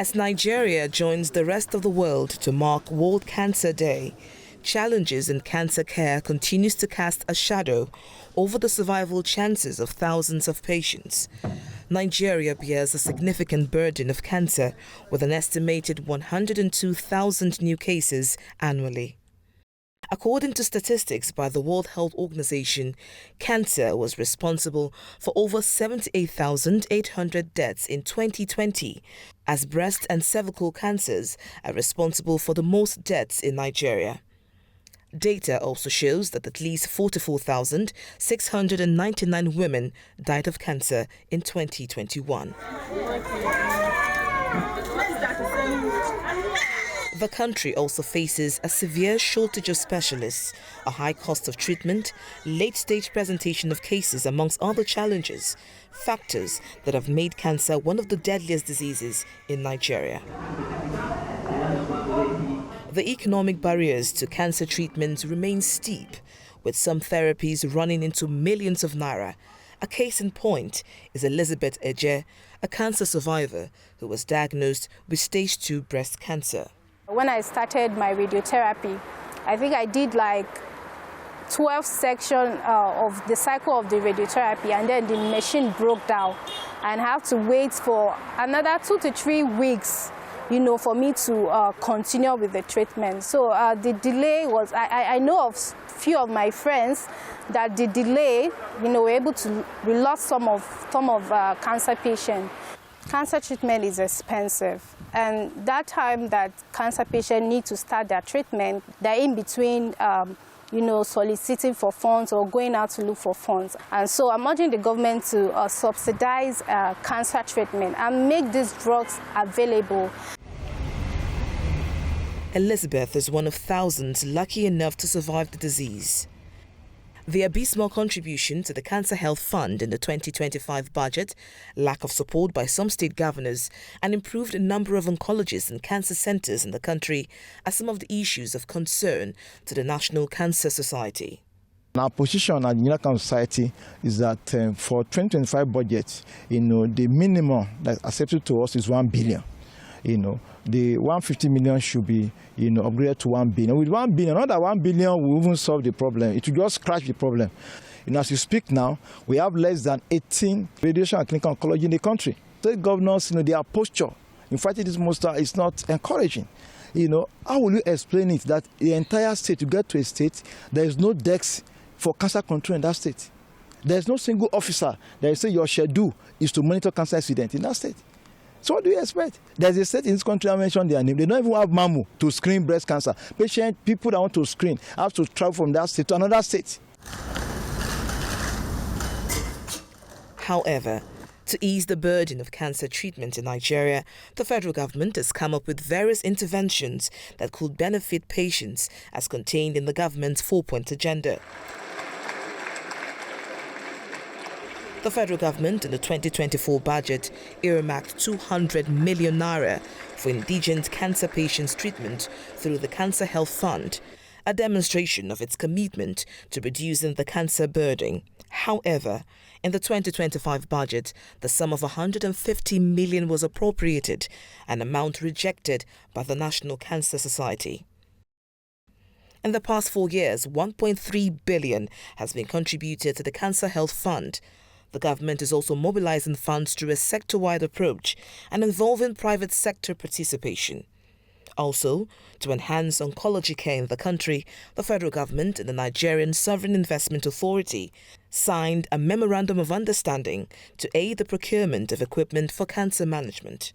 As Nigeria joins the rest of the world to mark World Cancer Day, challenges in cancer care continues to cast a shadow over the survival chances of thousands of patients. Nigeria bears a significant burden of cancer, with an estimated 102,000 new cases annually. According to statistics by the World Health Organization, cancer was responsible for over 78,800 deaths in 2020, as breast and cervical cancers are responsible for the most deaths in Nigeria. Data also shows that at least 44,699 women died of cancer in 2021. The country also faces a severe shortage of specialists, a high cost of treatment, late-stage presentation of cases, amongst other challenges, factors that have made cancer one of the deadliest diseases in Nigeria. The economic barriers to cancer treatment remain steep, with some therapies running into millions of naira. A case in point is Elizabeth Eje, a cancer survivor who was diagnosed with stage 2 breast cancer. When I started my radiotherapy, I think I did like 12 sections of the cycle of the radiotherapy, and then the machine broke down and I have to wait for another 2 to 3 weeks, for me to continue with the treatment. So the delay was, I know of few of my friends that the delay, we lost some of cancer patients. Cancer treatment is expensive, and that time that cancer patients need to start their treatment, they're in between, soliciting for funds or going out to look for funds. And so I'm urging the government to subsidize cancer treatment and make these drugs available. Elizabeth is one of thousands lucky enough to survive the disease. The abysmal contribution to the Cancer Health Fund in the 2025 budget, lack of support by some state governors, and improved number of oncologists and cancer centers in the country are some of the issues of concern to the National Cancer Society. Our position at the National Cancer Society is that for 2025 budget, the minimum that's accepted to us is 1 billion. The 150 million should be, upgraded to 1 billion. With 1 billion, another 1 billion will even solve the problem. It will just scratch the problem. As you speak now, we have less than 18 radiation and clinical oncology in the country. State governors, their posture in fighting this monster is not encouraging. How will you explain it that the entire state, you get to a state, there is no desk for cancer control in that state? There is no single officer that say your schedule is to monitor cancer incidents in that state. So what do you expect? There's a state in this country, I mentioned their name. They don't even have MAMU to screen breast cancer. People that want to screen have to travel from that state to another state. However, to ease the burden of cancer treatment in Nigeria, the federal government has come up with various interventions that could benefit patients, as contained in the government's 4-point agenda. The federal government in the 2024 budget earmarked 200 million naira for indigent cancer patients' treatment through the Cancer Health Fund, a demonstration of its commitment to reducing the cancer burden. However, in the 2025 budget, the sum of 150 million was appropriated, an amount rejected by the National Cancer Society. In the past 4 years, 1.3 billion has been contributed to the Cancer Health Fund. The government is also mobilizing funds through a sector-wide approach and involving private sector participation. Also, to enhance oncology care in the country, the federal government and the Nigerian Sovereign Investment Authority signed a memorandum of understanding to aid the procurement of equipment for cancer management.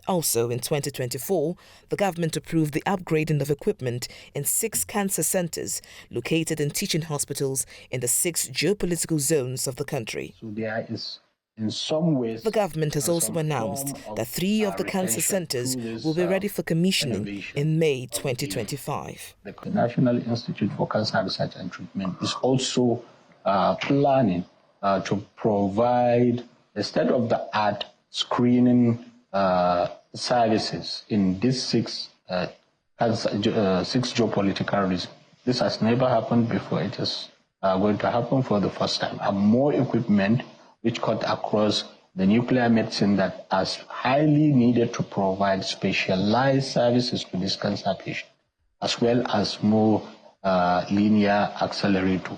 Also, in 2024, the government approved the upgrading of equipment in 6 cancer centers located in teaching hospitals in the 6 geopolitical zones of the country. So there is, in some ways, the government has also announced that 3 of the cancer centers will be ready for commissioning in May 2025. The National Institute for Cancer Research and Treatment is also planning to provide a state-of-the-art screening services in these 6 geopolitical regions. This has never happened before. It is going to happen for the first time. And more equipment which cut across the nuclear medicine that is highly needed to provide specialized services to this cancer patient, as well as more linear accelerator.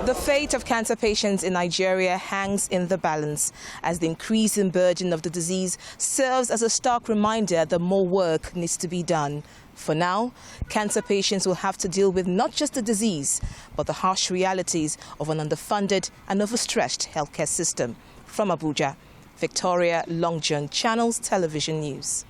The fate of cancer patients in Nigeria hangs in the balance, as the increasing burden of the disease serves as a stark reminder that more work needs to be done. For now, cancer patients will have to deal with not just the disease, but the harsh realities of an underfunded and overstretched healthcare system. From Abuja, Victoria Longjohn, Channels Television News.